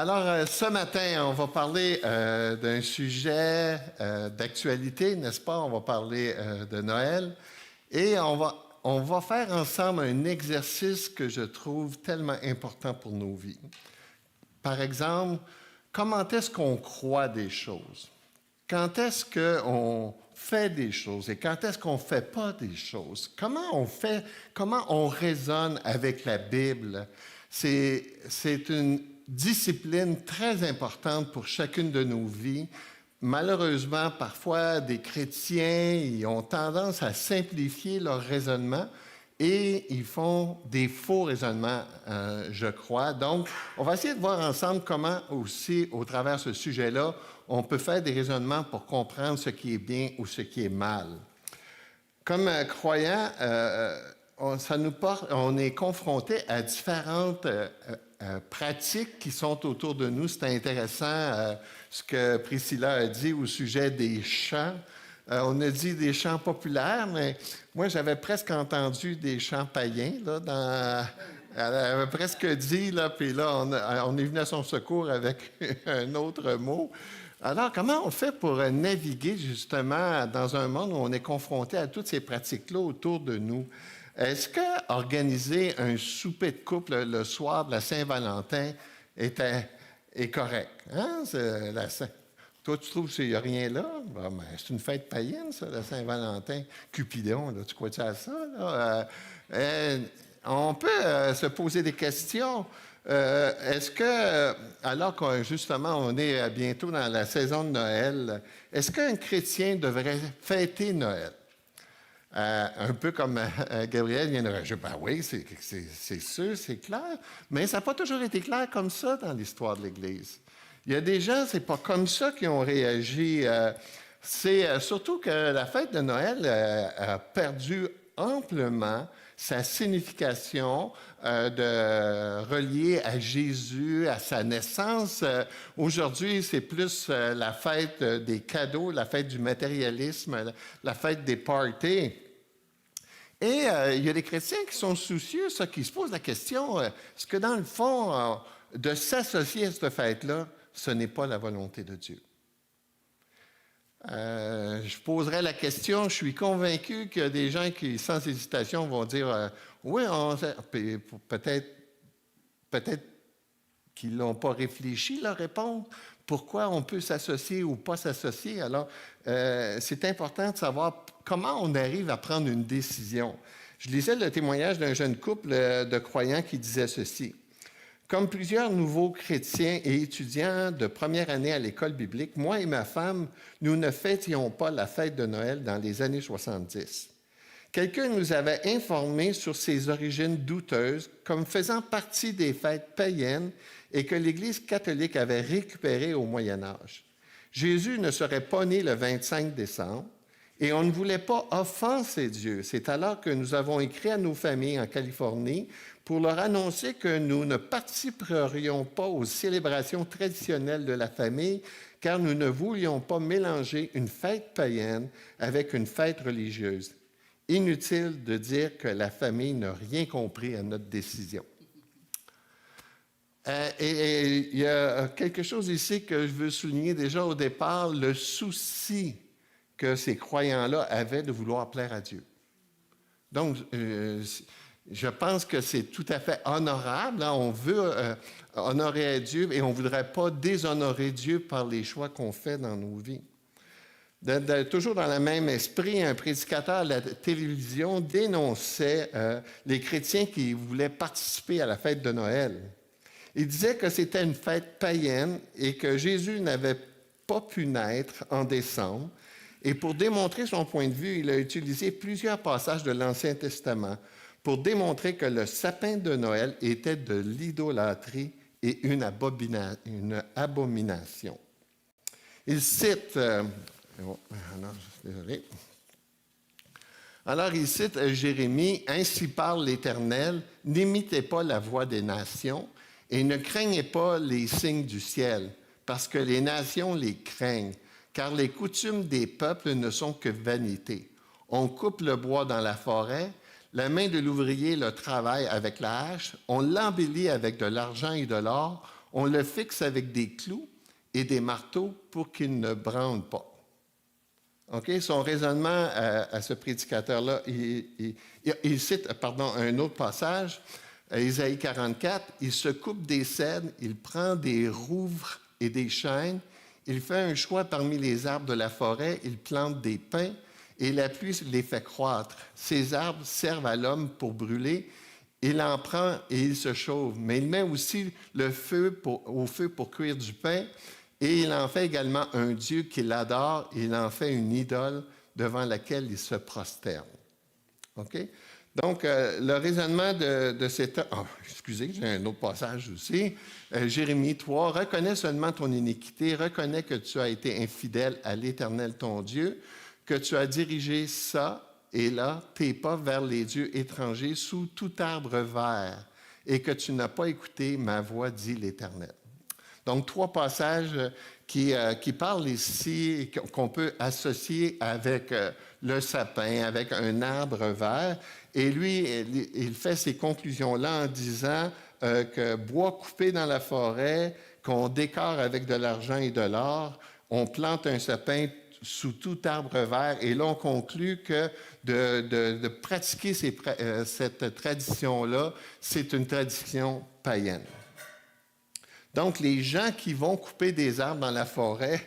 Alors, ce matin, on va parler d'un sujet d'actualité, n'est-ce pas? On va parler de Noël et on va faire ensemble un exercice que je trouve tellement important pour nos vies. Par exemple, comment est-ce qu'on croit des choses? Quand est-ce qu'on fait des choses et quand est-ce qu'on ne fait pas des choses? Comment on raisonne avec la Bible? C'est une discipline très importante pour chacune de nos vies. Malheureusement, parfois, des chrétiens ils ont tendance à simplifier leur raisonnement et ils font des faux raisonnements, je crois. Donc, on va essayer de voir ensemble comment aussi, au travers de ce sujet-là, on peut faire des raisonnements pour comprendre ce qui est bien ou ce qui est mal. Comme croyants, on est confronté à différentes pratiques qui sont autour de nous. C'est intéressant ce que Priscilla a dit au sujet des chants. On a dit des chants populaires, mais moi, j'avais presque entendu des chants païens. Elle avait presque dit, puis là, on est venu à son secours avec un autre mot. Alors, comment on fait pour naviguer justement dans un monde où on est confronté à toutes ces pratiques-là autour de nous? Est-ce qu'organiser un souper de couple le soir de la Saint-Valentin est correct? Hein? Toi, tu trouves qu'il n'y a rien là? Ben, c'est une fête païenne, ça, la Saint-Valentin. Cupidon, là, tu crois-tu à ça? Là? On peut se poser des questions. Est-ce que, alors qu'on justement on est bientôt dans la saison de Noël, est-ce qu'un chrétien devrait fêter Noël? Un peu comme Gabriel vient de réagir. Ben oui, c'est sûr, c'est clair. Mais ça n'a pas toujours été clair comme ça dans l'histoire de l'Église. Il y a des gens, c'est pas comme ça qui ont réagi. C'est surtout que la fête de Noël a perdu amplement sa signification de relier à Jésus, à sa naissance. Aujourd'hui, c'est plus la fête des cadeaux, la fête du matérialisme, la fête des parties. Et il y a des chrétiens qui sont soucieux, qui se posent la question, est-ce que dans le fond, de s'associer à cette fête-là, ce n'est pas la volonté de Dieu? Je poserai la question, je suis convaincu qu'il y a des gens qui, sans hésitation, vont dire oui, peut-être qu'ils n'ont pas réfléchi leur réponse. Pourquoi on peut s'associer ou pas s'associer? Alors, c'est important de savoir comment on arrive à prendre une décision. Je lisais le témoignage d'un jeune couple de croyants qui disait ceci. Comme plusieurs nouveaux chrétiens et étudiants de première année à l'école biblique, moi et ma femme, nous ne fêtions pas la fête de Noël dans les années 70. Quelqu'un nous avait informés sur ses origines douteuses comme faisant partie des fêtes païennes et que l'Église catholique avait récupérées au Moyen Âge. Jésus ne serait pas né le 25 décembre et on ne voulait pas offenser Dieu. C'est alors que nous avons écrit à nos familles en Californie pour leur annoncer que nous ne participerions pas aux célébrations traditionnelles de la famille, car nous ne voulions pas mélanger une fête païenne avec une fête religieuse. Inutile de dire que la famille n'a rien compris à notre décision. Et il y a quelque chose ici que je veux souligner déjà au départ, le souci que ces croyants-là avaient de vouloir plaire à Dieu. Donc, je pense que c'est tout à fait honorable. Hein? On veut honorer Dieu et on ne voudrait pas déshonorer Dieu par les choix qu'on fait dans nos vies. Toujours dans le même esprit, un prédicateur à la télévision dénonçait les chrétiens qui voulaient participer à la fête de Noël. Il disait que c'était une fête païenne et que Jésus n'avait pas pu naître en décembre. Et pour démontrer son point de vue, il a utilisé plusieurs passages de l'Ancien Testament pour démontrer que le sapin de Noël était de l'idolâtrie et une abomination. Il cite... désolé. Alors, il cite Jérémie, « Ainsi parle l'Éternel, n'imitez pas la voix des nations et ne craignez pas les signes du ciel, parce que les nations les craignent, car les coutumes des peuples ne sont que vanité. On coupe le bois dans la forêt, la main de l'ouvrier le travaille avec la hache, on l'embellit avec de l'argent et de l'or, on le fixe avec des clous et des marteaux pour qu'il ne branle pas. Okay? Son raisonnement à ce prédicateur-là, il cite un autre passage, Ésaïe 44, il se coupe des cèdres, il prend des rouvres et des chênes, il fait un choix parmi les arbres de la forêt, il plante des pins et la pluie les fait croître. Ces arbres servent à l'homme pour brûler, il en prend et il se chauffe, mais il met aussi le feu au feu pour cuire du pain. Et il en fait également un Dieu qu'il adore, et il en fait une idole devant laquelle il se prosterne. OK? Donc, le raisonnement de cet homme... Oh, excusez, j'ai un autre passage aussi. Jérémie 3, « Reconnais seulement ton iniquité, reconnais que tu as été infidèle à l'Éternel ton Dieu, que tu as dirigé ça et là tes pas vers les dieux étrangers sous tout arbre vert, et que tu n'as pas écouté ma voix, dit l'Éternel. » Donc, 3 passages qui parlent ici, qu'on peut associer avec le sapin, avec un arbre vert. Et lui, il fait ces conclusions-là en disant que bois coupé dans la forêt, qu'on décore avec de l'argent et de l'or, on plante un sapin sous tout arbre vert. Et là, on conclut que de pratiquer cette tradition-là, c'est une tradition païenne. Donc, les gens qui vont couper des arbres dans la forêt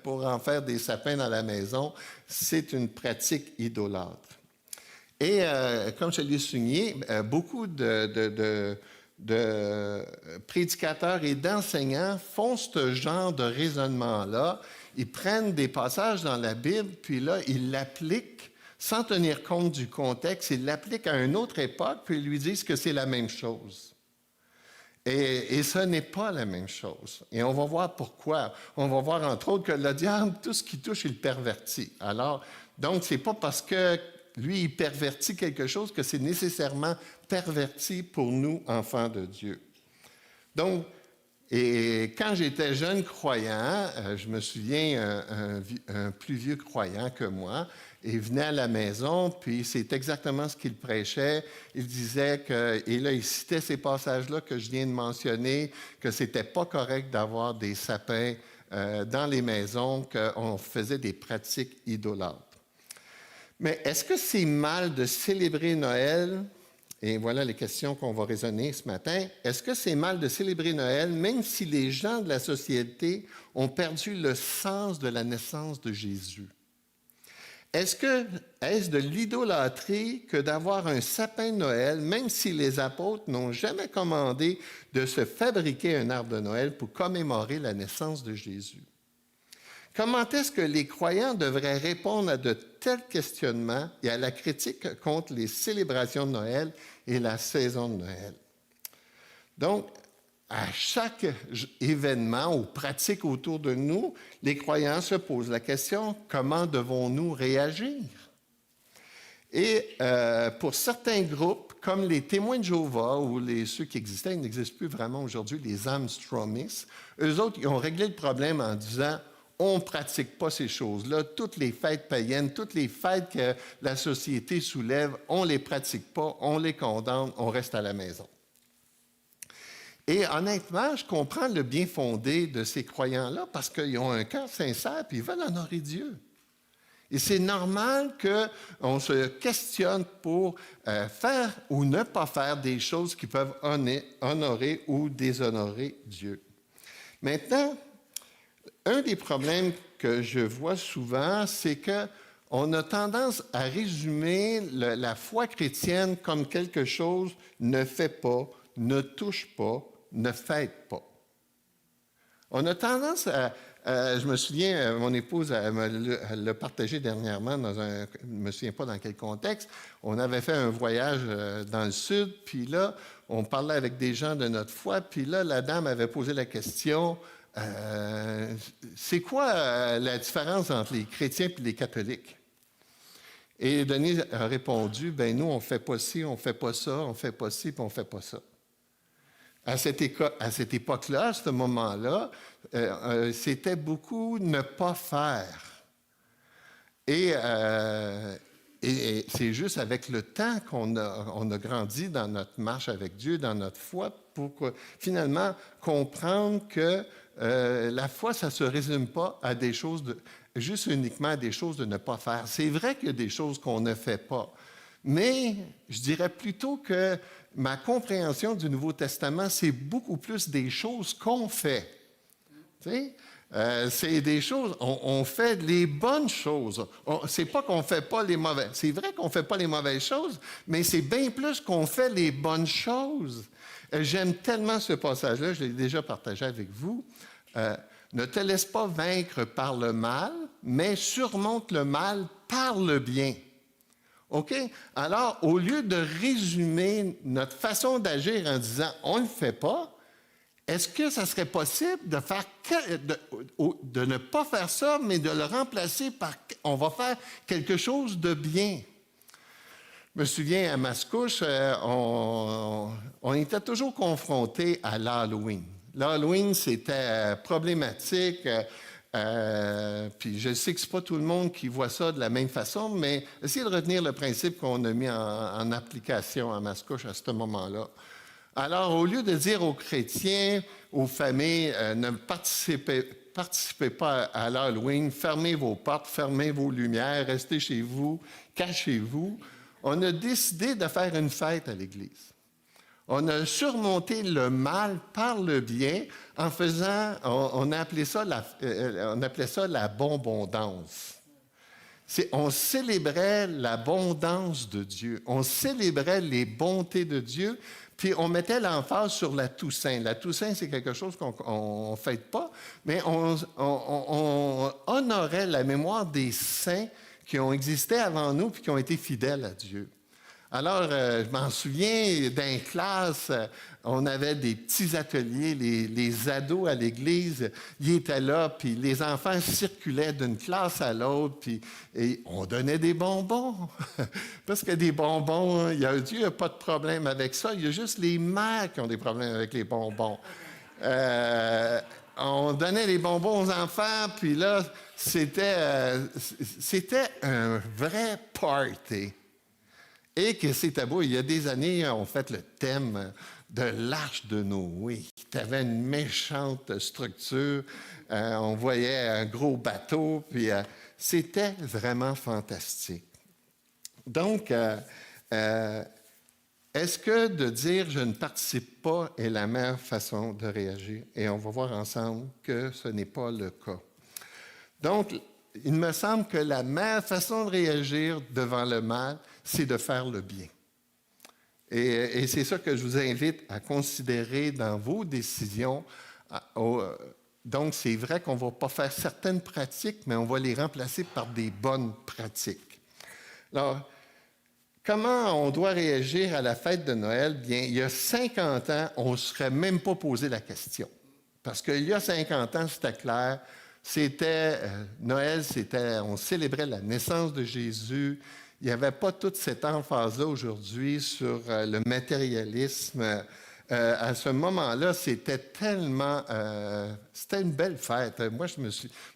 pour en faire des sapins dans la maison, c'est une pratique idolâtre. Et comme je l'ai souligné, beaucoup de prédicateurs et d'enseignants font ce genre de raisonnement-là. Ils prennent des passages dans la Bible, puis là, ils l'appliquent sans tenir compte du contexte. Ils l'appliquent à une autre époque, puis ils lui disent que c'est la même chose. Et ce n'est pas la même chose. Et on va voir pourquoi. On va voir, entre autres, que le diable, tout ce qui touche, il pervertit. Alors, donc, ce n'est pas parce que lui, il pervertit quelque chose que c'est nécessairement perverti pour nous, enfants de Dieu. Donc, et quand j'étais jeune croyant, je me souviens, un plus vieux croyant que moi, il venait à la maison, puis c'est exactement ce qu'il prêchait. Il disait que, et là, il citait ces passages-là que je viens de mentionner, que c'était pas correct d'avoir des sapins dans les maisons, qu'on faisait des pratiques idolâtres. Mais est-ce que c'est mal de célébrer Noël? Et voilà les questions qu'on va raisonner ce matin. Est-ce que c'est mal de célébrer Noël, même si les gens de la société ont perdu le sens de la naissance de Jésus? Est-ce de l'idolâtrie que d'avoir un sapin de Noël, même si les apôtres n'ont jamais commandé de se fabriquer un arbre de Noël pour commémorer la naissance de Jésus? Comment est-ce que les croyants devraient répondre à de tels questionnements et à la critique contre les célébrations de Noël et la saison de Noël? Donc, à chaque événement ou pratique autour de nous, les croyants se posent la question, comment devons-nous réagir? Et pour certains groupes, comme les témoins de Jéhovah ou ceux qui existaient, ils n'existent plus vraiment aujourd'hui, les Armstrongistes, eux autres, ils ont réglé le problème en disant, on ne pratique pas ces choses-là. Toutes les fêtes païennes, toutes les fêtes que la société soulève, on ne les pratique pas, on les condamne, on reste à la maison. Et honnêtement, je comprends le bien fondé de ces croyants-là parce qu'ils ont un cœur sincère et ils veulent honorer Dieu. Et c'est normal qu'on se questionne pour faire ou ne pas faire des choses qui peuvent honorer ou déshonorer Dieu. Maintenant, un des problèmes que je vois souvent, c'est qu'on a tendance à résumer la foi chrétienne comme quelque chose ne fait pas, ne touche pas, ne fête pas. On a tendance je me souviens, mon épouse elle l'a partagé dernièrement je ne me souviens pas dans quel contexte. On avait fait un voyage dans le sud, puis là, on parlait avec des gens de notre foi, puis là, la dame avait posé la question, c'est quoi la différence entre les chrétiens et les catholiques? Et Denise a répondu, ben nous, on ne fait pas ci, on ne fait pas ça, on ne fait pas ci, puis on ne fait pas ça. À cette époque-là, à ce moment-là, c'était beaucoup ne pas faire. Et c'est juste avec le temps qu'on a grandi dans notre marche avec Dieu, dans notre foi, pour finalement comprendre que la foi, ça ne se résume pas à des choses, juste uniquement à des choses de ne pas faire. C'est vrai qu'il y a des choses qu'on ne fait pas, mais je dirais plutôt que ma compréhension du Nouveau Testament, c'est beaucoup plus des choses qu'on fait. Tu sais? C'est des choses, on fait les bonnes choses. C'est pas qu'on fait pas les mauvaises. C'est vrai qu'on fait pas les mauvaises choses, mais c'est bien plus qu'on fait les bonnes choses. J'aime tellement ce passage-là, je l'ai déjà partagé avec vous. Ne te laisse pas vaincre par le mal, mais surmonte le mal par le bien. OK? Alors, au lieu de résumer notre façon d'agir en disant « on ne le fait pas », est-ce que ça serait possible de ne pas faire ça, mais de le remplacer par « on va faire quelque chose de bien ». Je me souviens, à Mascouche, on était toujours confrontés à l'Halloween. L'Halloween, c'était problématique. Puis je sais que ce n'est pas tout le monde qui voit ça de la même façon, mais essayez de retenir le principe qu'on a mis en application à Mascouche à ce moment-là. Alors, au lieu de dire aux chrétiens, aux familles, ne participez pas à l'Halloween, fermez vos portes, fermez vos lumières, restez chez vous, cachez-vous, on a décidé de faire une fête à l'Église. On a surmonté le mal par le bien en faisant, on appelait ça la bonbondance. On célébrait l'abondance de Dieu, on célébrait les bontés de Dieu, puis on mettait l'emphase sur la Toussaint. La Toussaint, c'est quelque chose qu'on ne fête pas, mais on honorait la mémoire des saints qui ont existé avant nous puis qui ont été fidèles à Dieu. Alors, je m'en souviens, dans les classes, on avait des petits ateliers, les ados à l'église, ils étaient là, puis les enfants circulaient d'une classe à l'autre, et on donnait des bonbons. Parce que des bonbons, Dieu n'a pas de problème avec ça, il y a juste les mères qui ont des problèmes avec les bonbons. On donnait les bonbons aux enfants, puis là, c'était un vrai party. Et que c'était beau. Il y a des années, on fait le thème de l'arche de Noé. Tu avais une méchante structure. On voyait un gros bateau. Puis c'était vraiment fantastique. Donc, est-ce que de dire « je ne participe pas » est la meilleure façon de réagir? Et on va voir ensemble que ce n'est pas le cas. Donc, il me semble que la meilleure façon de réagir devant le mal, c'est de faire le bien. Et c'est ça que je vous invite à considérer dans vos décisions. Donc, c'est vrai qu'on ne va pas faire certaines pratiques, mais on va les remplacer par des bonnes pratiques. Alors, comment on doit réagir à la fête de Noël? Bien, il y a 50 ans, on ne serait même pas posé la question. Parce qu'il y a 50 ans, c'était clair. Noël, on célébrait la naissance de Jésus. Il n'y avait pas toute cette emphase-là aujourd'hui sur le matérialisme. À ce moment-là, c'était tellement... c'était une belle fête.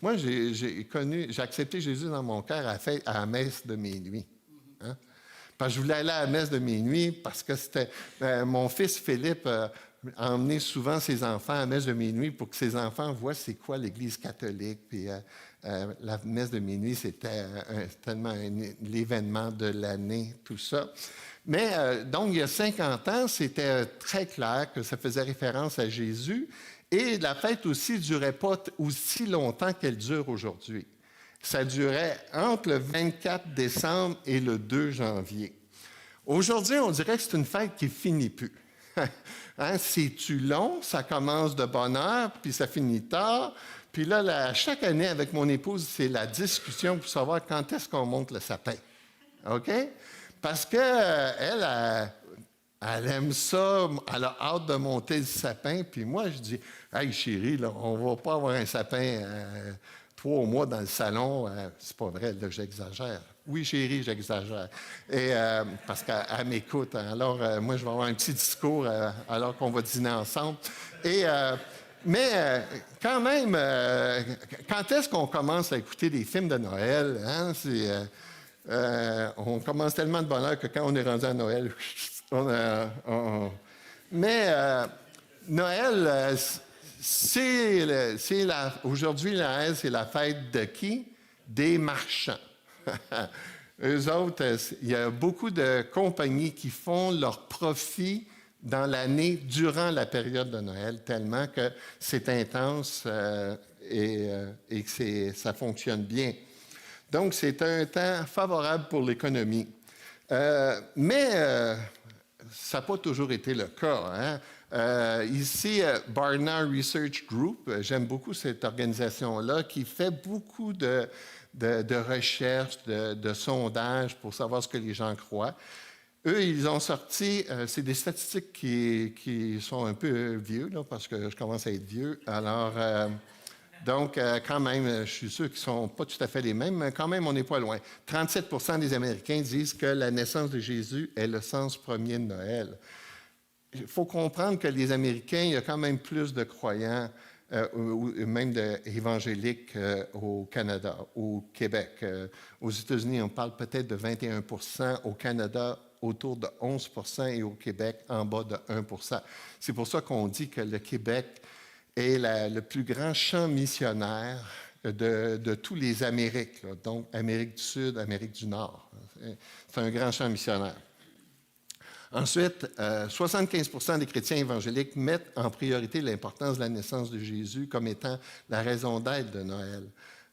Moi, j'ai accepté Jésus dans mon cœur à la messe de minuit. Hein? Parce que je voulais aller à la messe de minuit parce que c'était... mon fils Philippe... emmener souvent ses enfants à la messe de minuit pour que ses enfants voient c'est quoi l'Église catholique. Puis la messe de minuit, c'était tellement l'événement de l'année, tout ça. Mais donc, il y a 50 ans, c'était très clair que ça faisait référence à Jésus. Et la fête aussi ne durait pas aussi longtemps qu'elle dure aujourd'hui. Ça durait entre le 24 décembre et le 2 janvier. Aujourd'hui, on dirait que c'est une fête qui ne finit plus. Hein, c'est-tu long? Ça commence de bonne heure, puis ça finit tard. Puis là, chaque année, avec mon épouse, c'est la discussion pour savoir quand est-ce qu'on monte le sapin. OK? Parce qu'elle aime ça, elle a hâte de monter le sapin. Puis moi, je dis, « Hey, chérie, là, on ne va pas avoir un sapin 3 mois dans le salon. C'est pas vrai, là, j'exagère. Oui, chérie, j'exagère. Et parce qu'elle m'écoute. Alors, moi, je vais avoir un petit discours alors qu'on va dîner ensemble. Mais quand même, quand est-ce qu'on commence à écouter des films de Noël? Hein? On commence tellement de bonheur que quand on est rendu à Noël, mais Noël, aujourd'hui, Noël, c'est la fête de qui? Des marchands. Eux autres, il y a beaucoup de compagnies qui font leur profit dans l'année durant la période de Noël, tellement que c'est intense et que ça fonctionne bien. Donc, c'est un temps favorable pour l'économie. Mais ça n'a pas toujours été le cas. Hein? Ici, Barna Research Group, j'aime beaucoup cette organisation-là qui fait beaucoup de recherches, de sondages pour savoir ce que les gens croient. Eux, ils ont sorti, c'est des statistiques qui sont un peu vieux, là, parce que je commence à être vieux. Alors, donc, quand même, je suis sûr qu'ils ne sont pas tout à fait les mêmes, mais quand même, on n'est pas loin. 37% des Américains disent que la naissance de Jésus est le sens premier de Noël. Il faut comprendre que les Américains, il y a quand même plus de croyants, ou même d'évangéliques au Canada, au Québec. Aux États-Unis, on parle peut-être de 21%, au Canada, autour de 11% et au Québec, en bas de 1%. C'est pour ça qu'on dit que le Québec est le plus grand champ missionnaire de tous les Amériques, là. Donc Amérique du Sud, Amérique du Nord. C'est un grand champ missionnaire. Ensuite, 75% des chrétiens évangéliques mettent en priorité l'importance de la naissance de Jésus comme étant la raison d'être de Noël.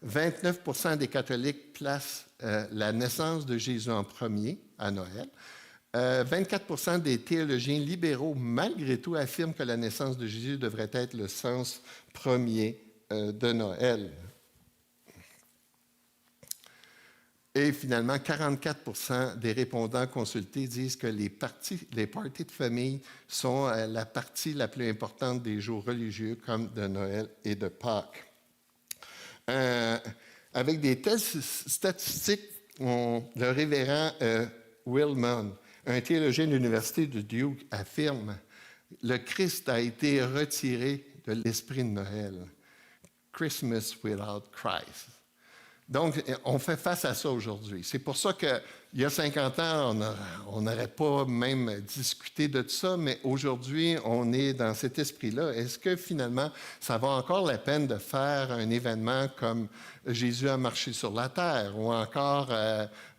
29% des catholiques placent la naissance de Jésus en premier à Noël. 24% des théologiens libéraux, malgré tout, affirment que la naissance de Jésus devrait être le sens premier de Noël. Et finalement, 44% des répondants consultés disent que les parties de famille sont la partie la plus importante des jours religieux, comme de Noël et de Pâques. Avec des telles statistiques, le révérend Will Munn, un théologien de l'Université de Duke, affirme « Le Christ a été retiré de l'esprit de Noël. Christmas without Christ. » Donc, on fait face à ça aujourd'hui. C'est pour ça qu'il y a 50 ans, on n'aurait pas même discuté de ça, mais aujourd'hui, on est dans cet esprit-là. Est-ce que finalement, ça vaut encore la peine de faire un événement comme Jésus a marché sur la terre, ou encore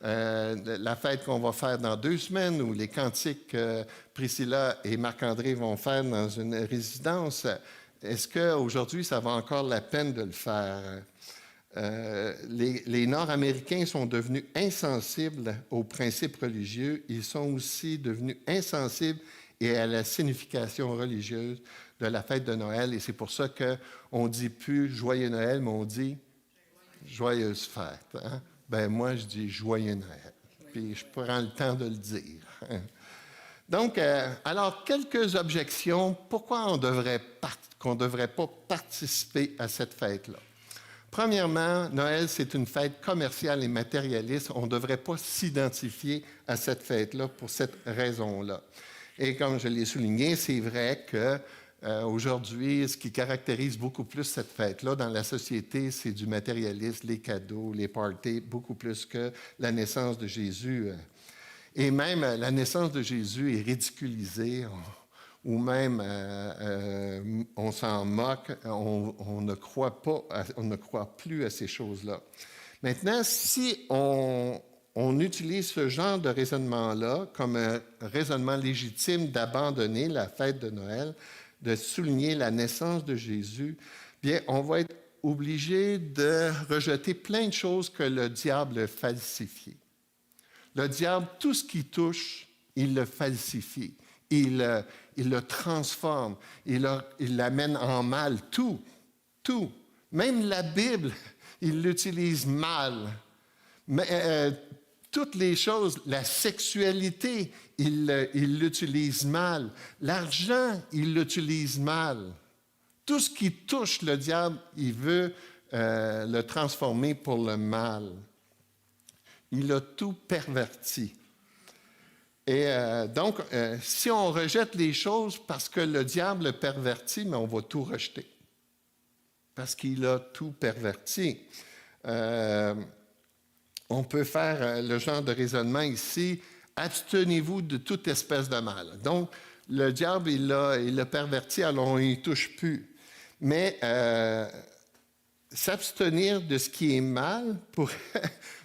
la fête qu'on va faire dans 2 semaines, ou les cantiques que Priscilla et Marc-André vont faire dans une résidence? Est-ce qu'aujourd'hui, ça vaut encore la peine de le faire? Les Nord-Américains sont devenus insensibles aux principes religieux. Ils sont aussi devenus insensibles et à la signification religieuse de la fête de Noël. Et c'est pour ça qu'on ne dit plus « Joyeux Noël », mais on dit « Joyeuse fête ». Hein? Ben moi, je dis « Joyeux Noël ». Puis je prends le temps de le dire. Donc, alors, quelques objections. Pourquoi qu'on ne devrait pas participer à cette fête-là? Premièrement, Noël, c'est une fête commerciale et matérialiste. On ne devrait pas s'identifier à cette fête-là pour cette raison-là. Et comme je l'ai souligné, c'est vrai qu'aujourd'hui, ce qui caractérise beaucoup plus cette fête-là dans la société, c'est du matérialisme, les cadeaux, les parties, beaucoup plus que la naissance de Jésus. Et même la naissance de Jésus est ridiculisée. Ou même on s'en moque, on ne croit plus à ces choses-là. Maintenant, si on utilise ce genre de raisonnement-là comme un raisonnement légitime d'abandonner la fête de Noël, de souligner la naissance de Jésus, bien, on va être obligé de rejeter plein de choses que le diable a falsifiées. Le diable, tout ce qu'il touche, il le falsifie. Il le transforme, il l'amène en mal, tout. Même la Bible, il l'utilise mal. Mais, toutes les choses, la sexualité, il l'utilise mal. L'argent, il l'utilise mal. Tout ce qui touche le diable, il veut le transformer pour le mal. Il a tout perverti. Et donc, si on rejette les choses parce que le diable le pervertit, mais on va tout rejeter. Parce qu'il a tout perverti. On peut faire le genre de raisonnement ici, abstenez-vous de toute espèce de mal. Donc, le diable, il l'a perverti, alors on n'y touche plus. Mais s'abstenir de ce qui est mal pourrait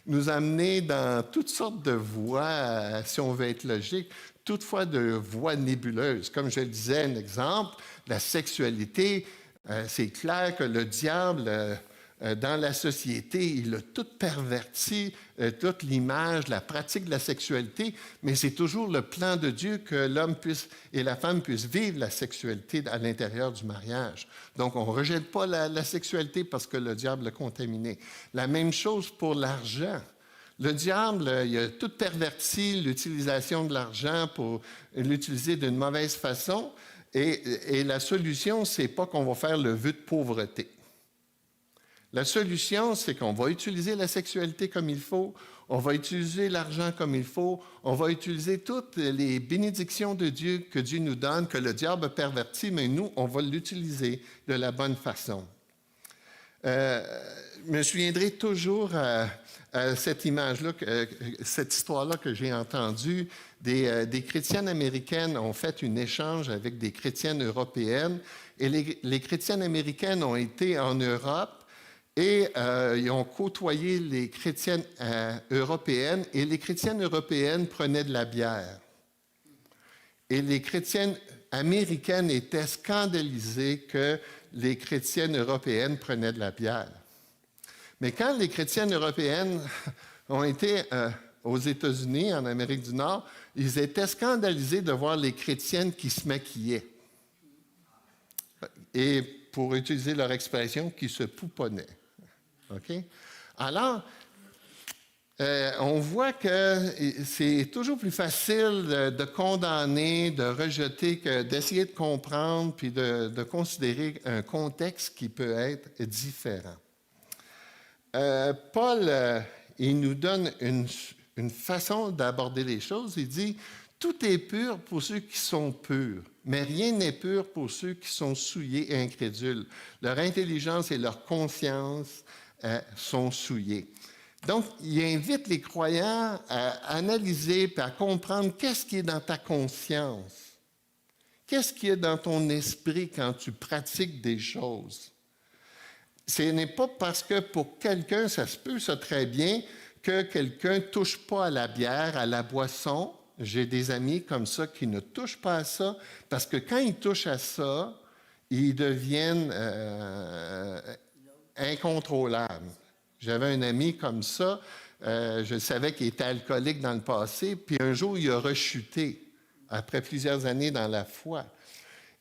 nous amener dans toutes sortes de voies, si on veut être logique, toutefois de voies nébuleuses. Comme je le disais, un exemple, la sexualité, c'est clair que le diable, dans la société, il a tout perverti, toute l'image, la pratique de la sexualité, mais c'est toujours le plan de Dieu que l'homme puisse et la femme puissent vivre la sexualité à l'intérieur du mariage. Donc, on ne rejette pas la sexualité parce que le diable l'a contaminé. La même chose pour l'argent. Le diable, il a tout perverti l'utilisation de l'argent pour l'utiliser d'une mauvaise façon. Et la solution, ce n'est pas qu'on va faire le vœu de pauvreté. La solution, c'est qu'on va utiliser la sexualité comme il faut, on va utiliser l'argent comme il faut, on va utiliser toutes les bénédictions de Dieu que Dieu nous donne, que le diable a perverti, mais nous, on va l'utiliser de la bonne façon. Je me souviendrai toujours à cette image-là, cette histoire-là que j'ai entendue. Des chrétiennes américaines ont fait un échange avec des chrétiennes européennes et les chrétiennes américaines ont été en Europe et ils ont côtoyé les chrétiennes européennes et les chrétiennes européennes prenaient de la bière. Et les chrétiennes américaines étaient scandalisées que les chrétiennes européennes prenaient de la bière. Mais quand les chrétiennes européennes ont été aux États-Unis, en Amérique du Nord, ils étaient scandalisés de voir les chrétiennes qui se maquillaient. Et pour utiliser leur expression, qui se pouponnaient. OK? Alors, on voit que c'est toujours plus facile de condamner, de rejeter, que d'essayer de comprendre puis de considérer un contexte qui peut être différent. Paul, il nous donne une façon d'aborder les choses. Il dit « Tout est pur pour ceux qui sont purs, mais rien n'est pur pour ceux qui sont souillés et incrédules. Leur intelligence et leur conscience sont souillées. » Donc, il invite les croyants à analyser et à comprendre qu'est-ce qui est dans ta conscience. Qu'est-ce qui est dans ton esprit quand tu pratiques des choses? Ce n'est pas parce que pour quelqu'un, ça se peut, ça très bien, que quelqu'un ne touche pas à la bière, à la boisson. J'ai des amis comme ça qui ne touchent pas à ça, parce que quand ils touchent à ça, ils deviennent incontrôlables. J'avais un ami comme ça, je savais qu'il était alcoolique dans le passé, puis un jour, il a rechuté, après plusieurs années dans la foi.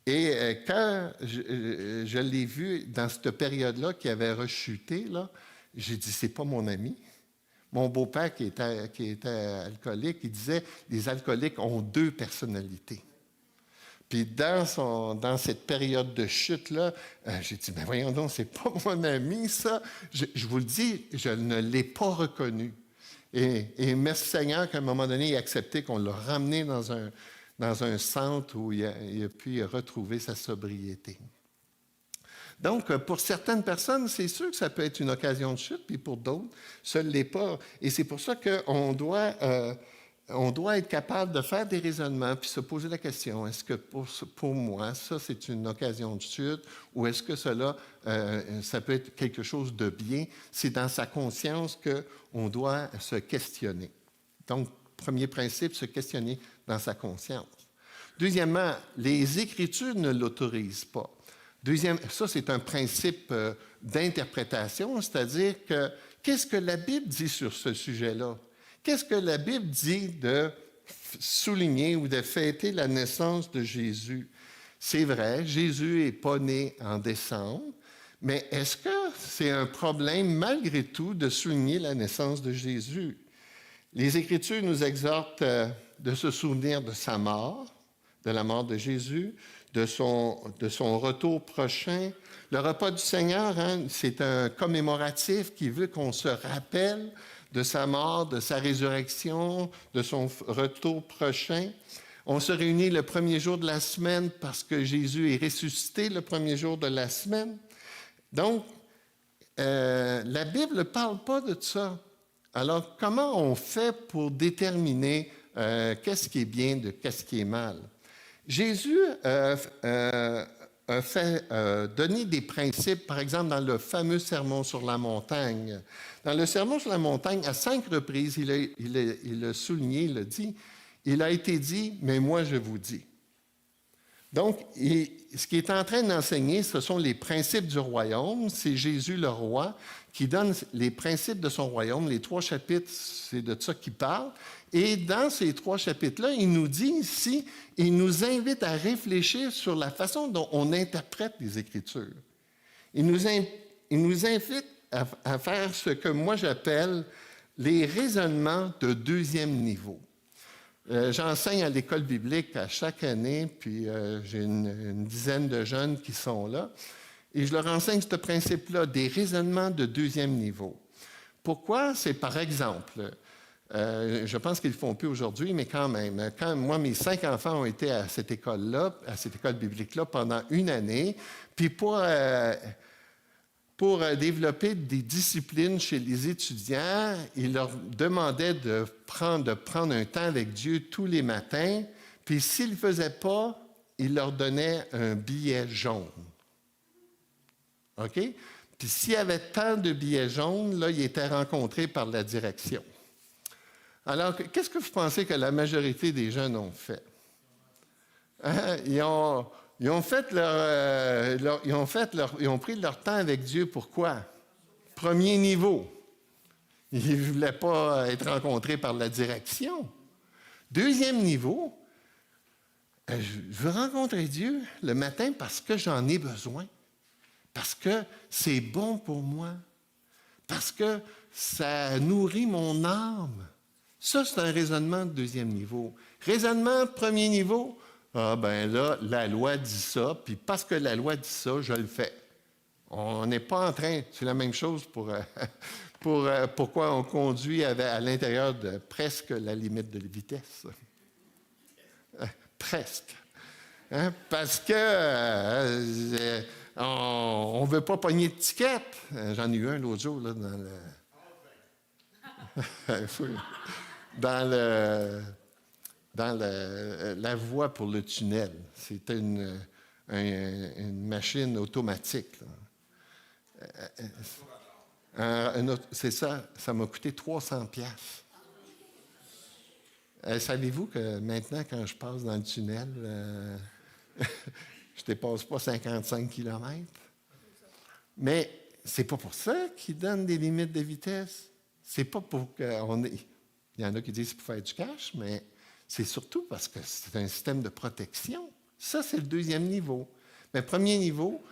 Et quand je l'ai vu dans cette période-là, qui avait rechuté, là, j'ai dit, c'est pas mon ami. Mon beau-père, qui était alcoolique, il disait, les alcooliques ont deux personnalités. Puis dans cette période de chute-là, j'ai dit, mais voyons donc, c'est pas mon ami, ça. Je vous le dis, je ne l'ai pas reconnu. Et merci Seigneur qu'à un moment donné, il a accepté qu'on l'a ramené dans un centre où il a pu retrouver sa sobriété. Donc, pour certaines personnes, c'est sûr que ça peut être une occasion de chute, puis pour d'autres, ça ne l'est pas. Et c'est pour ça qu'on doit être capable de faire des raisonnements, puis se poser la question, est-ce que pour moi, ça, c'est une occasion de chute, ou est-ce que cela, ça peut être quelque chose de bien? C'est dans sa conscience qu'on doit se questionner. Donc, premier principe, se questionner dans sa conscience. Deuxièmement, les Écritures ne l'autorisent pas. Ça, c'est un principe d'interprétation, c'est-à-dire que qu'est-ce que la Bible dit sur ce sujet-là? Qu'est-ce que la Bible dit de souligner ou de fêter la naissance de Jésus? C'est vrai, Jésus n'est pas né en décembre, mais est-ce que c'est un problème malgré tout de souligner la naissance de Jésus? Les Écritures nous exhortent de se souvenir de sa mort, de la mort de Jésus, de son retour prochain. Le repas du Seigneur, c'est un commémoratif qui veut qu'on se rappelle de sa mort, de sa résurrection, de son retour prochain. On se réunit le premier jour de la semaine parce que Jésus est ressuscité le premier jour de la semaine. Donc, la Bible ne parle pas de ça. Alors, comment on fait pour déterminer qu'est-ce qui est bien de qu'est-ce qui est mal? Jésus a fait donner des principes, par exemple, dans le fameux Sermon sur la montagne. Dans le Sermon sur la montagne, à 5 reprises, il a souligné, il a dit, il a été dit, mais moi je vous dis. Donc, ce qu'il est en train d'enseigner, ce sont les principes du royaume. C'est Jésus le roi qui donne les principes de son royaume. Les 3 chapitres, c'est de ça qu'il parle. Et dans ces 3 chapitres-là, il nous dit ici, il nous invite à réfléchir sur la façon dont on interprète les Écritures. Il nous invite à faire ce que moi j'appelle les raisonnements de 2e niveau. J'enseigne à l'école biblique à chaque année, puis j'ai une dizaine de jeunes qui sont là, et je leur enseigne ce principe-là, des raisonnements de 2e niveau. Pourquoi? C'est par exemple, je pense qu'ils ne le font plus aujourd'hui, mais quand même, quand moi, mes 5 enfants ont été à cette école-là, à cette école biblique-là pendant une année, puis pour développer des disciplines chez les étudiants, il leur demandait de prendre un temps avec Dieu tous les matins, puis s'ils ne le faisaient pas, il leur donnait un billet jaune. OK? Puis s'il y avait tant de billets jaunes, là, ils étaient rencontrés par la direction. Alors, qu'est-ce que vous pensez que la majorité des jeunes ont fait? Hein? Ils ont pris leur temps avec Dieu. Pourquoi? 1er niveau. Ils ne voulaient pas être rencontrés par la direction. 2e niveau, je veux rencontrer Dieu le matin parce que j'en ai besoin. Parce que c'est bon pour moi. Parce que ça nourrit mon âme. Ça, c'est un raisonnement de 2e niveau. Raisonnement 1er niveau, ah ben là, la loi dit ça, puis parce que la loi dit ça, je le fais. On n'est pas en train, c'est la même chose pour pourquoi on conduit à l'intérieur de presque la limite de vitesse. Presque. Hein? Parce que on ne veut pas pogner de ticket. J'en ai eu un l'autre jour là, dans la voie pour le tunnel. C'était une machine automatique. C'est ça, ça m'a coûté 300 piastres. Savez-vous que maintenant, quand je passe dans le tunnel, je ne dépasse pas 55 km? Mais c'est pas pour ça qu'ils donnent des limites de vitesse. C'est pas pour qu'on ait... Il y en a qui disent que c'est pour faire du cash, mais c'est surtout parce que c'est un système de protection. Ça, c'est le 2e niveau. Mais 1er niveau,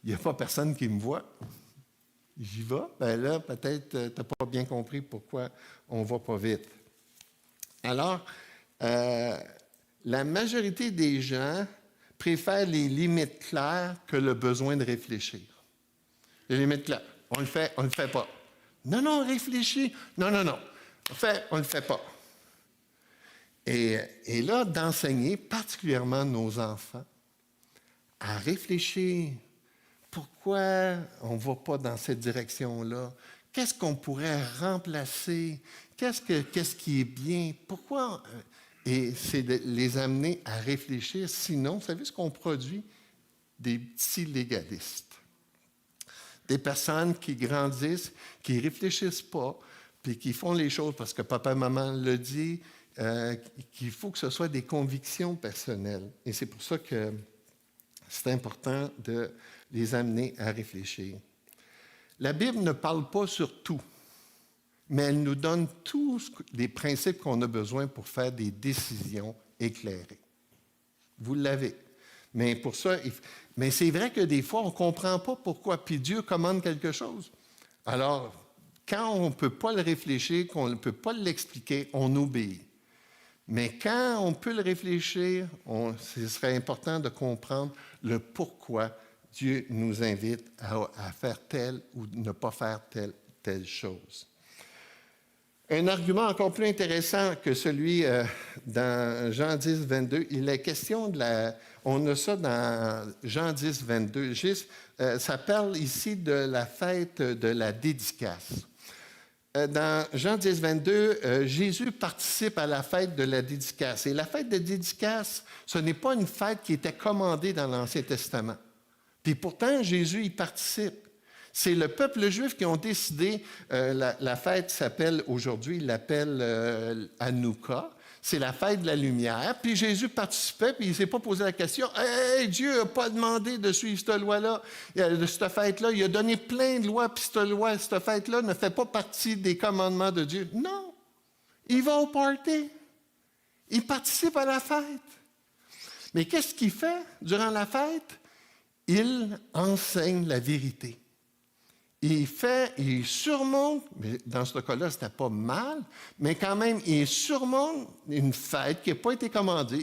il n'y a pas personne qui me voit. J'y vais. Bien là, peut-être tu n'as pas bien compris pourquoi on ne va pas vite. Alors, la majorité des gens préfèrent les limites claires que le besoin de réfléchir. Les limites claires. On le fait pas. Non, réfléchis. Non. On ne le fait pas. Et là, d'enseigner particulièrement nos enfants à réfléchir. Pourquoi on ne va pas dans cette direction-là? Qu'est-ce qu'on pourrait remplacer? Qu'est-ce qui est bien? Pourquoi? Et c'est de les amener à réfléchir. Sinon, vous savez ce qu'on produit? Des petits légalistes. Des personnes qui grandissent, qui ne réfléchissent pas, puis qui font les choses parce que papa et maman le dit, qu'il faut que ce soit des convictions personnelles. Et c'est pour ça que c'est important de les amener à réfléchir. La Bible ne parle pas sur tout, mais elle nous donne tous les principes qu'on a besoin pour faire des décisions éclairées. Vous l'avez. Mais pour ça, mais c'est vrai que des fois, on ne comprend pas pourquoi, puis Dieu commande quelque chose. Alors, quand on ne peut pas le réfléchir, qu'on ne peut pas l'expliquer, on obéit. Mais quand on peut le réfléchir, ce serait important de comprendre le pourquoi Dieu nous invite à faire telle ou ne pas faire telle chose. Un argument encore plus intéressant que celui dans Jean 10, 22, il est question on a ça dans Jean 10, 22. 'Ça parle ici de la fête de la dédicace. dans Jean 10, 22, Jésus participe à la fête de la dédicace. Et la fête de dédicace, ce n'est pas une fête qui était commandée dans l'Ancien Testament. Puis pourtant, Jésus y participe. C'est le peuple juif qui ont décidé, la fête s'appelle aujourd'hui, il l'appelle Hanouka. C'est la fête de la lumière. Puis Jésus participait, puis il ne s'est pas posé la question, « Hey, Dieu n'a pas demandé de suivre cette loi-là, de cette fête-là. Il a donné plein de lois, puis cette fête-là ne fait pas partie des commandements de Dieu. » Non, il va au party. Il participe à la fête. Mais qu'est-ce qu'il fait durant la fête? Il enseigne la vérité. Il surmonte, mais dans ce cas-là, ce n'était pas mal, mais quand même, il surmonte une fête qui n'a pas été commandée.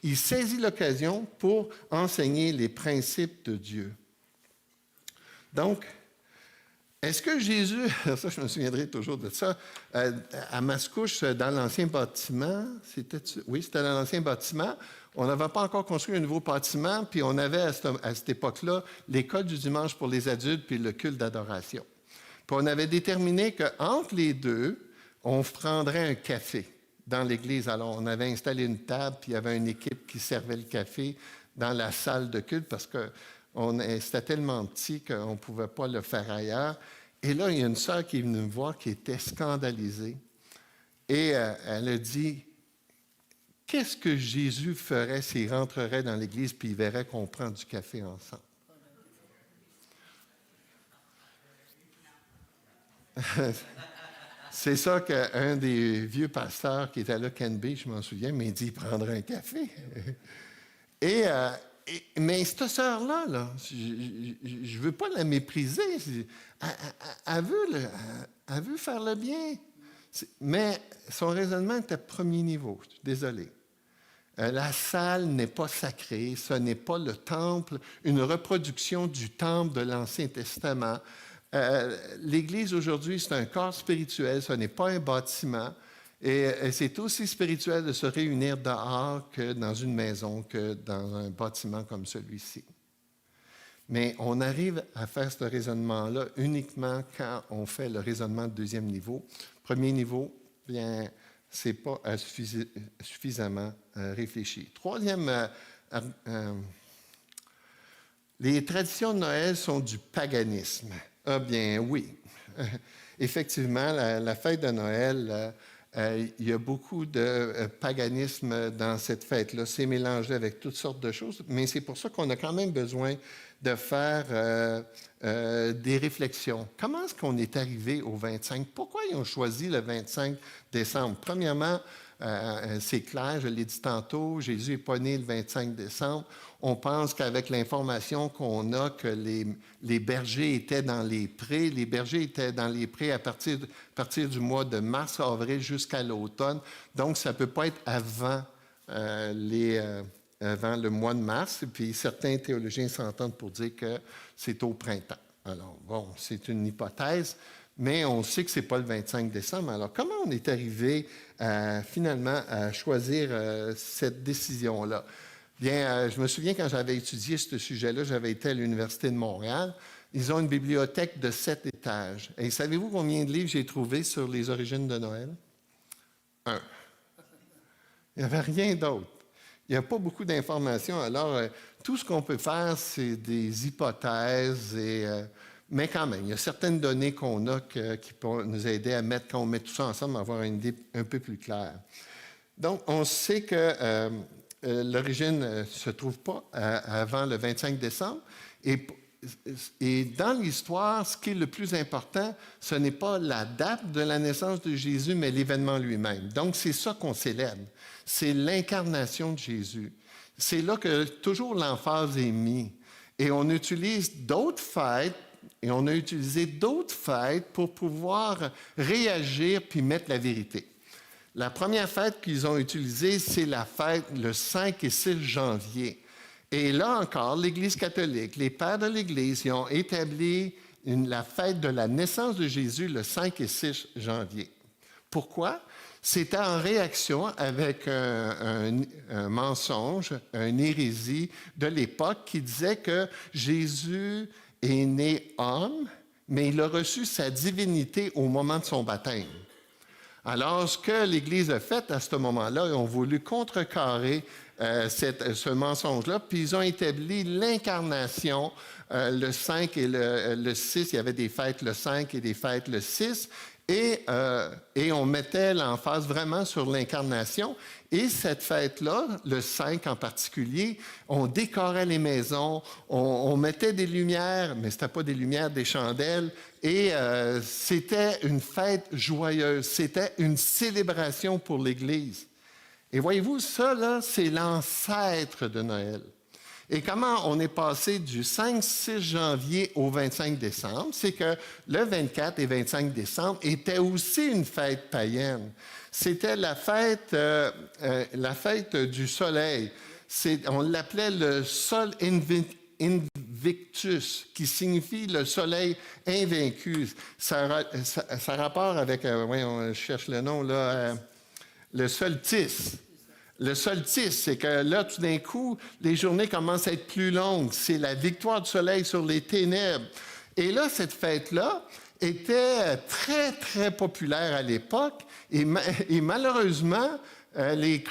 Il saisit l'occasion pour enseigner les principes de Dieu. Donc, est-ce que Jésus, ça je me souviendrai toujours de ça, à Mascouche, dans l'ancien bâtiment, c'était dans l'ancien bâtiment, on n'avait pas encore construit un nouveau bâtiment, puis on avait à cette époque-là l'école du dimanche pour les adultes puis le culte d'adoration. Puis on avait déterminé qu'entre les deux, on prendrait un café dans l'église. Alors on avait installé une table, puis il y avait une équipe qui servait le café dans la salle de culte parce que c'était tellement petit qu'on ne pouvait pas le faire ailleurs. Et là, il y a une sœur qui est venue me voir qui était scandalisée. Et elle a dit, qu'est-ce que Jésus ferait s'il rentrerait dans l'église puis il verrait qu'on prend du café ensemble? C'est ça qu'un des vieux pasteurs qui était là, Ken B, je m'en souviens, m'a dit, il prendrait un café. Mais cette sœur-là, je ne veux pas la mépriser. Elle veut faire le bien. Mais son raisonnement était premier niveau. Je suis désolé. La salle n'est pas sacrée. Ce n'est pas le temple, une reproduction du temple de l'Ancien Testament. L'Église aujourd'hui, c'est un corps spirituel. Ce n'est pas un bâtiment. Et c'est aussi spirituel de se réunir dehors que dans une maison, que dans un bâtiment comme celui-ci. Mais on arrive à faire ce raisonnement-là uniquement quand on fait le raisonnement de deuxième niveau. Premier niveau, bien, ce n'est pas suffisamment réfléchi. Troisième, les traditions de Noël sont du paganisme. Ah bien, oui. Effectivement, la fête de Noël... il y a beaucoup de paganisme dans cette fête-là. C'est mélangé avec toutes sortes de choses, mais c'est pour ça qu'on a quand même besoin de faire des réflexions. Comment est-ce qu'on est arrivé au 25? Pourquoi ils ont choisi le 25 décembre? Premièrement, c'est clair, je l'ai dit tantôt, Jésus n'est pas né le 25 décembre. On pense qu'avec l'information qu'on a que les bergers étaient dans les prés, les bergers étaient dans les prés à partir du mois de mars, avril jusqu'à l'automne. Donc, ça ne peut pas être avant le mois de mars. Et puis, certains théologiens s'entendent pour dire que c'est au printemps. Alors, bon, c'est une hypothèse, mais on sait que ce n'est pas le 25 décembre. Alors, comment on est arrivé finalement à choisir cette décision-là? Bien, je me souviens quand j'avais étudié ce sujet-là, j'avais été à l'Université de Montréal. Ils ont une bibliothèque de 7 étages. Et savez-vous combien de livres j'ai trouvé sur les origines de Noël? 1. Il n'y avait rien d'autre. Il n'y a pas beaucoup d'informations. Alors, tout ce qu'on peut faire, c'est des hypothèses. Mais quand même, il y a certaines données qu'on a qui peuvent nous aider à mettre, quand on met tout ça ensemble, à avoir une idée un peu plus claire. Donc, on sait que l'origine ne se trouve pas avant le 25 décembre. Et dans l'histoire, ce qui est le plus important, ce n'est pas la date de la naissance de Jésus, mais l'événement lui-même. Donc, c'est ça qu'on célèbre. C'est l'incarnation de Jésus. C'est là que toujours l'emphase est mise. Et on utilise d'autres fêtes, et on a utilisé d'autres fêtes pour pouvoir réagir puis mettre la vérité. La première fête qu'ils ont utilisée, c'est la fête le 5 et 6 janvier. Et là encore, l'Église catholique, les pères de l'Église, ils ont établi la fête de la naissance de Jésus le 5 et 6 janvier. Pourquoi? C'était en réaction avec un mensonge, une hérésie de l'époque qui disait que Jésus est né homme mais il a reçu sa divinité au moment de son baptême. Alors, ce que l'Église a fait à ce moment-là, ils ont voulu contrecarrer ce mensonge-là, puis ils ont établi l'incarnation le 5 et le 6. Il y avait des fêtes le 5 et des fêtes le 6. Et on mettait l'emphase vraiment sur l'incarnation. Et cette fête-là, le 5 en particulier, on décorait les maisons, on mettait des lumières, mais ce n'était pas des lumières, des chandelles. Et c'était une fête joyeuse, c'était une célébration pour l'Église. Et voyez-vous, ça, là, c'est l'ancêtre de Noël. Et comment on est passé du 5-6 janvier au 25 décembre? C'est que le 24 et 25 décembre étaient aussi une fête païenne. C'était la fête du soleil. On l'appelait le Sol Invictus, qui signifie le soleil invaincu. Ça a rapport avec, je cherche le nom, là, le solstice. Le solstice, c'est que là, tout d'un coup, les journées commencent à être plus longues. C'est la victoire du soleil sur les ténèbres. Et là, cette fête-là était très, très populaire à l'époque. Et malheureusement, les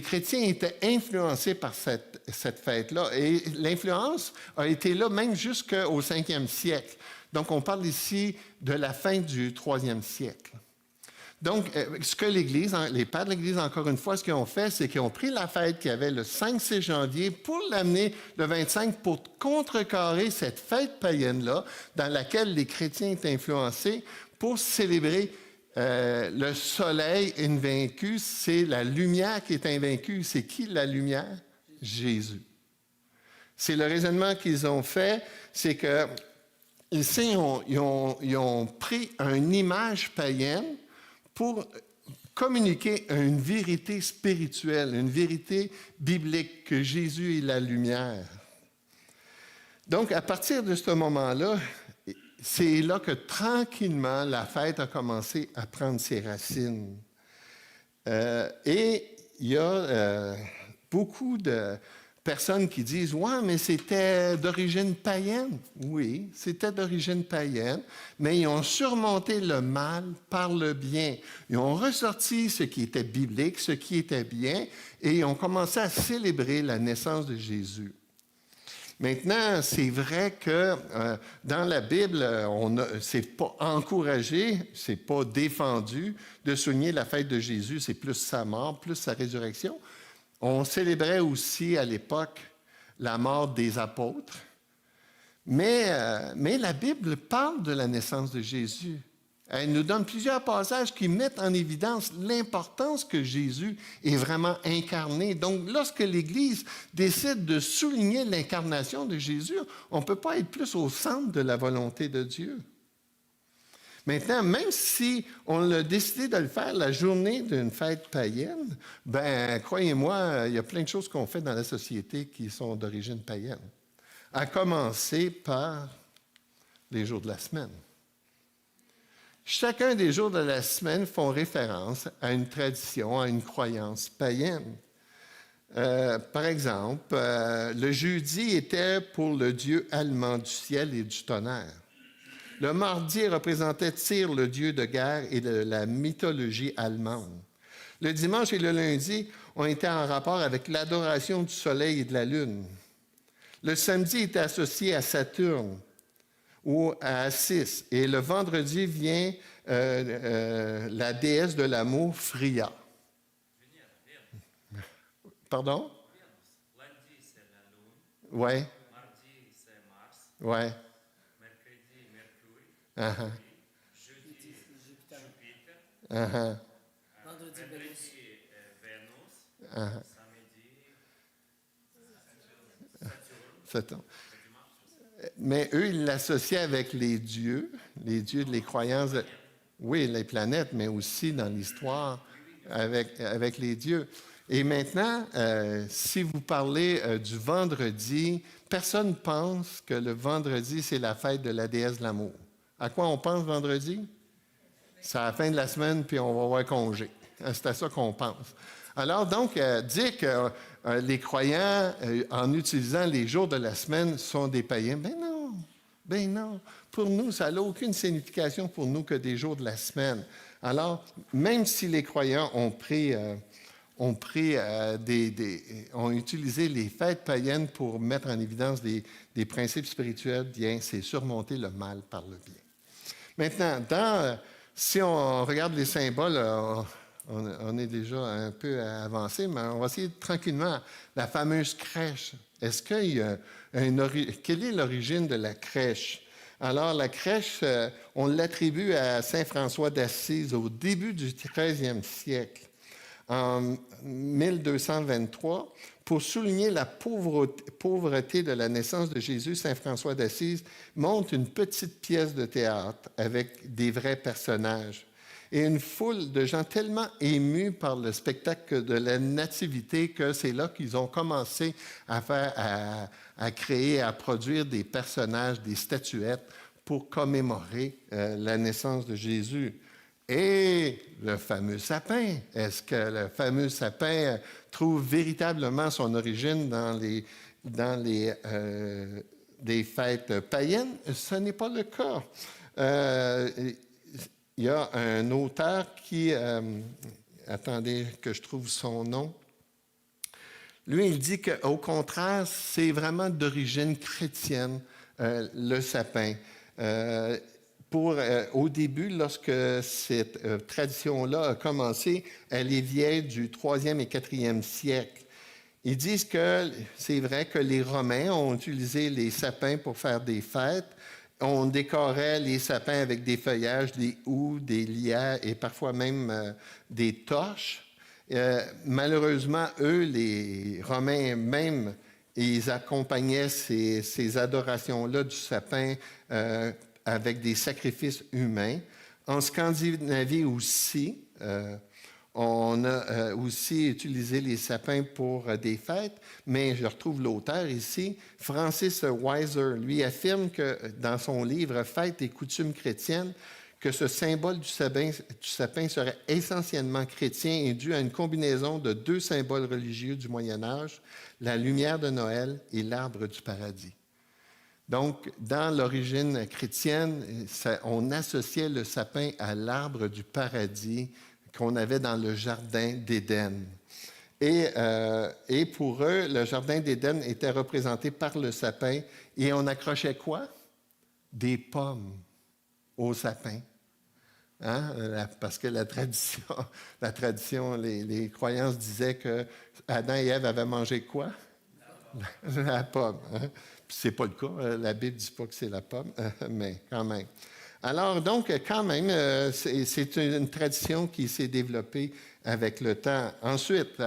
chrétiens étaient influencés par cette fête-là. Et l'influence a été là même jusqu'au 5e siècle. Donc, on parle ici de la fin du 3e siècle. Donc, ce que l'Église, les pères de l'Église, encore une fois, ce qu'ils ont fait, c'est qu'ils ont pris la fête qu'il y avait le 5-6 janvier pour l'amener le 25 pour contrecarrer cette fête païenne-là dans laquelle les chrétiens étaient influencés pour célébrer le soleil invaincu. C'est la lumière qui est invaincue. C'est qui la lumière? Jésus. C'est le raisonnement qu'ils ont fait, c'est que ici, ils ont pris une image païenne pour communiquer une vérité spirituelle, une vérité biblique, que Jésus est la lumière. Donc, à partir de ce moment-là, c'est là que tranquillement, la fête a commencé à prendre ses racines. Et il y a beaucoup de personnes qui disent « Ouais, mais c'était d'origine païenne. » Oui, c'était d'origine païenne, mais ils ont surmonté le mal par le bien. Ils ont ressorti ce qui était biblique, ce qui était bien, et ils ont commencé à célébrer la naissance de Jésus. Maintenant, c'est vrai que dans la Bible, c'est pas encouragé, c'est pas défendu de souligner la fête de Jésus, c'est plus sa mort, plus sa résurrection. On célébrait aussi à l'époque la mort des apôtres, mais la Bible parle de la naissance de Jésus. Elle nous donne plusieurs passages qui mettent en évidence l'importance que Jésus est vraiment incarné. Donc, lorsque l'Église décide de souligner l'incarnation de Jésus, on ne peut pas être plus au centre de la volonté de Dieu. Maintenant, même si on a décidé de le faire la journée d'une fête païenne, ben croyez-moi, il y a plein de choses qu'on fait dans la société qui sont d'origine païenne. À commencer par les jours de la semaine. Chacun des jours de la semaine font référence à une tradition, à une croyance païenne. Par exemple, le jeudi était pour le dieu allemand du ciel et du tonnerre. Le mardi représentait Tyr, le dieu de guerre et de la mythologie allemande. Le dimanche et le lundi ont été en rapport avec l'adoration du soleil et de la lune. Le samedi était associé à Saturne ou à Assis. Et le vendredi vient la déesse de l'amour, Freya. Pardon? Lundi, c'est la lune. Oui. Mardi, c'est Mars. Oui. Mercredi, Mercure. Uh-huh. Jeudi, Jupiter. Vendredi, Vendredi, Vénus. Uh-huh. Samedi, Saturne. Mais eux, ils l'associaient avec les dieux de les croyances. Oui, les planètes, mais aussi dans l'histoire avec les dieux. Et maintenant, si vous parlez du vendredi, personne ne pense que le vendredi, c'est la fête de la déesse de l'amour. À quoi on pense vendredi? C'est à la fin de la semaine, puis on va avoir congé. C'est à ça qu'on pense. Alors, donc, dire que les croyants, en utilisant les jours de la semaine, sont des païens, ben non. Ben non, pour nous, ça n'a aucune signification pour nous que des jours de la semaine. Alors, même si les croyants ont utilisé les fêtes païennes pour mettre en évidence des principes spirituels, bien, c'est surmonter le mal par le bien. Maintenant, si on regarde les symboles, on est déjà un peu avancé, mais on va essayer tranquillement. La fameuse crèche. Quelle est l'origine de la crèche? Alors, la crèche, on l'attribue à Saint François d'Assise au début du 13e siècle, en 1223. Pour souligner la pauvreté de la naissance de Jésus, Saint François d'Assise monte une petite pièce de théâtre avec des vrais personnages. Et une foule de gens tellement émus par le spectacle de la nativité que c'est là qu'ils ont commencé à créer, à produire des personnages, des statuettes pour commémorer la naissance de Jésus. Et le fameux sapin, est-ce que le fameux sapin trouve véritablement son origine dans des fêtes païennes? Ce n'est pas le cas. Il y a un auteur qui... attendez que je trouve son nom. Lui, il dit qu'au contraire, c'est vraiment d'origine chrétienne, le sapin. Au début, lorsque cette tradition-là a commencé, elle est vieille du 3e et 4e siècle. Ils disent que c'est vrai que les Romains ont utilisé les sapins pour faire des fêtes. On décorait les sapins avec des feuillages, des houx, des lilas et parfois même des torches. Malheureusement, eux, les Romains même, ils accompagnaient ces adorations-là du sapin avec des sacrifices humains. En Scandinavie aussi, on a aussi utilisé les sapins pour des fêtes, mais je retrouve l'auteur ici, Francis Weiser. Lui affirme que dans son livre « Fêtes et coutumes chrétiennes », que ce symbole du sapin serait essentiellement chrétien et dû à une combinaison de deux symboles religieux du Moyen Âge, la lumière de Noël et l'arbre du paradis. Donc, dans l'origine chrétienne, on associait le sapin à l'arbre du paradis qu'on avait dans le jardin d'Éden. Et pour eux, le jardin d'Éden était représenté par le sapin et on accrochait quoi? Des pommes au sapin. Hein? Parce que la tradition, les croyances disaient que Adam et Ève avaient mangé quoi? La pomme. Hein? C'est pas le cas. La Bible ne dit pas que c'est la pomme, mais quand même. Alors, donc, quand même, c'est une tradition qui s'est développée avec le temps. Ensuite,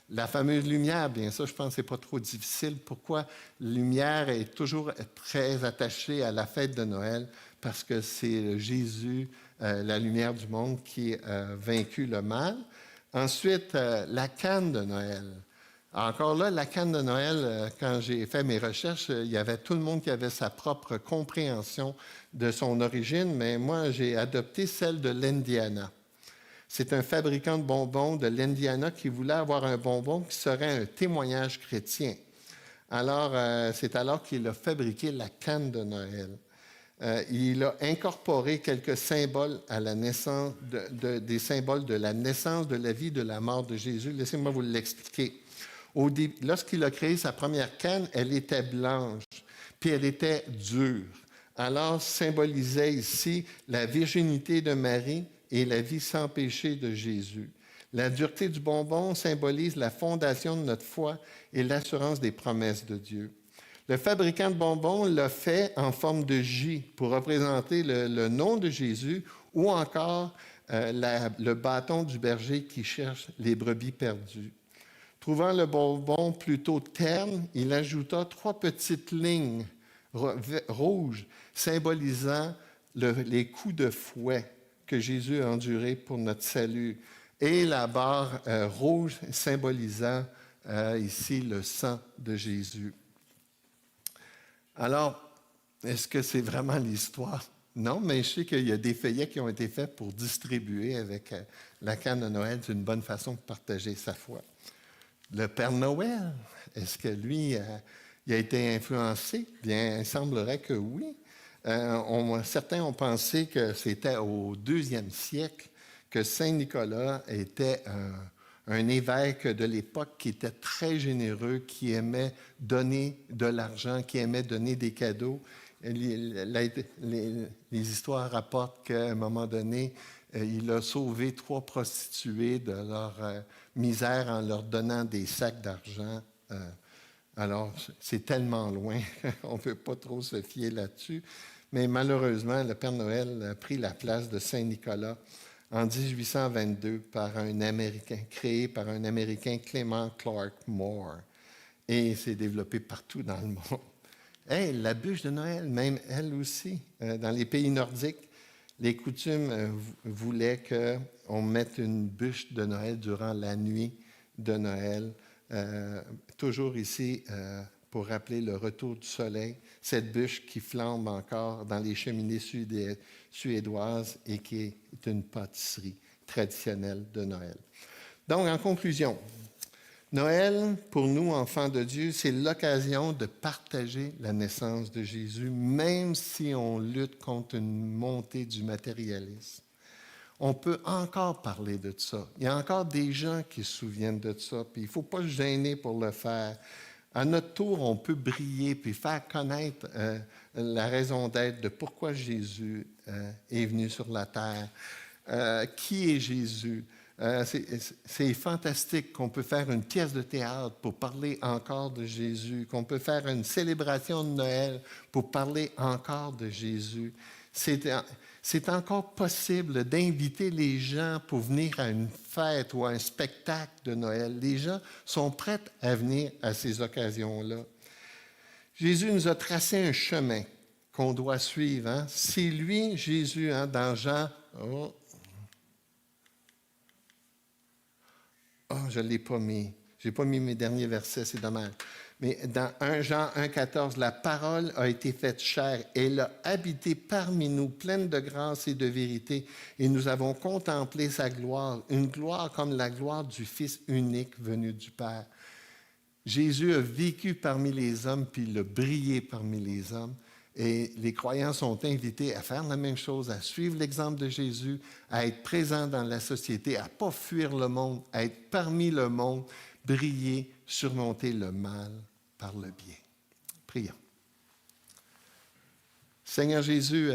la fameuse lumière, bien ça, je pense que ce n'est pas trop difficile. Pourquoi la lumière est toujours très attachée à la fête de Noël? Parce que c'est Jésus, la lumière du monde, qui a vaincu le mal. Ensuite, la canne de Noël. Encore là, la canne de Noël, quand j'ai fait mes recherches, il y avait tout le monde qui avait sa propre compréhension de son origine, mais moi, j'ai adopté celle de l'Indiana. C'est un fabricant de bonbons de l'Indiana qui voulait avoir un bonbon qui serait un témoignage chrétien. Alors, c'est alors qu'il a fabriqué la canne de Noël. Il a incorporé quelques symboles à la naissance, des symboles de la naissance, de la vie, de la mort de Jésus. Laissez-moi vous l'expliquer. Lorsqu'il a créé sa première canne, elle était blanche, puis elle était dure. Alors, symbolisait ici la virginité de Marie et la vie sans péché de Jésus. La dureté du bonbon symbolise la fondation de notre foi et l'assurance des promesses de Dieu. Le fabricant de bonbons l'a fait en forme de J pour représenter le nom de Jésus ou encore le bâton du berger qui cherche les brebis perdues. Trouvant le bonbon plutôt terne, il ajouta 3 petites lignes rouges symbolisant les coups de fouet que Jésus a endurés pour notre salut et la barre rouge symbolisant ici le sang de Jésus. Alors, est-ce que c'est vraiment l'histoire? Non, mais je sais qu'il y a des feuillets qui ont été faits pour distribuer avec la canne de Noël. C'est une bonne façon de partager sa foi. Le Père Noël, est-ce que lui, il a été influencé? Bien, il semblerait que oui. Certains ont pensé que c'était au 2e siècle que Saint Nicolas était un évêque de l'époque qui était très généreux, qui aimait donner de l'argent, qui aimait donner des cadeaux. Les histoires rapportent qu'à un moment donné, il a sauvé 3 prostituées de leur misère en leur donnant des sacs d'argent. Alors, c'est tellement loin, on ne peut pas trop se fier là-dessus. Mais malheureusement, le Père Noël a pris la place de Saint Nicolas en 1822 créé par un Américain, Clement Clark Moore. Et c'est développé partout dans le monde. Hey, la bûche de Noël, même elle aussi, dans les pays nordiques, les coutumes voulaient qu'on mette une bûche de Noël durant la nuit de Noël. Toujours ici, pour rappeler le retour du soleil, cette bûche qui flambe encore dans les cheminées suédoises et qui est une pâtisserie traditionnelle de Noël. Donc, en conclusion, Noël, pour nous, enfants de Dieu, c'est l'occasion de partager la naissance de Jésus, même si on lutte contre une montée du matérialisme. On peut encore parler de ça. Il y a encore des gens qui se souviennent de ça, puis il ne faut pas se gêner pour le faire. À notre tour, on peut briller puis faire connaître la raison d'être de pourquoi Jésus est venu sur la terre. Qui est Jésus? C'est fantastique qu'on peut faire une pièce de théâtre pour parler encore de Jésus, qu'on peut faire une célébration de Noël pour parler encore de Jésus. C'est encore possible d'inviter les gens pour venir à une fête ou à un spectacle de Noël. Les gens sont prêts à venir à ces occasions-là. Jésus nous a tracé un chemin qu'on doit suivre. Hein? C'est lui, Jésus, hein, dans Jean... je ne l'ai pas mis. Je n'ai pas mis mes derniers versets, c'est dommage. Mais dans 1 Jean 1,14, la parole a été faite chair et elle a habité parmi nous, pleine de grâce et de vérité. Et nous avons contemplé sa gloire, une gloire comme la gloire du Fils unique venu du Père. Jésus a vécu parmi les hommes, puis il a brillé parmi les hommes. Et les croyants sont invités à faire la même chose, à suivre l'exemple de Jésus, à être présents dans la société, à ne pas fuir le monde, à être parmi le monde, briller, surmonter le mal par le bien. Prions. Seigneur Jésus,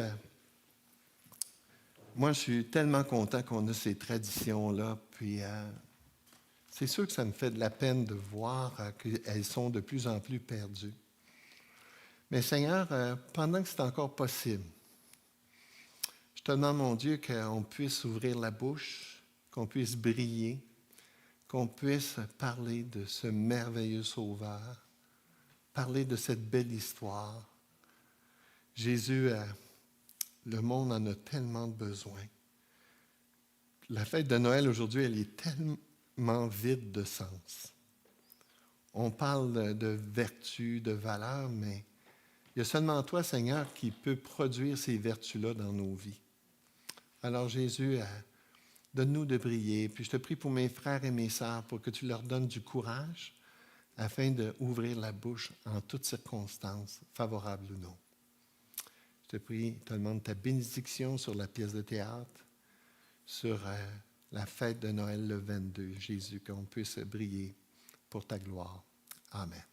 moi je suis tellement content qu'on a ces traditions-là, puis c'est sûr que ça me fait de la peine de voir qu'elles sont de plus en plus perdues. Mais Seigneur, pendant que c'est encore possible, je te demande, mon Dieu, qu'on puisse ouvrir la bouche, qu'on puisse briller, qu'on puisse parler de ce merveilleux Sauveur, parler de cette belle histoire. Jésus, le monde en a tellement besoin. La fête de Noël aujourd'hui, elle est tellement vide de sens. On parle de vertu, de valeur, mais il y a seulement toi, Seigneur, qui peut produire ces vertus-là dans nos vies. Alors Jésus, donne-nous de briller. Puis je te prie pour mes frères et mes sœurs, pour que tu leur donnes du courage afin d'ouvrir la bouche en toutes circonstances, favorables ou non. Je te prie, je te demande ta bénédiction sur la pièce de théâtre, sur la fête de Noël le 22, Jésus, qu'on puisse briller pour ta gloire. Amen.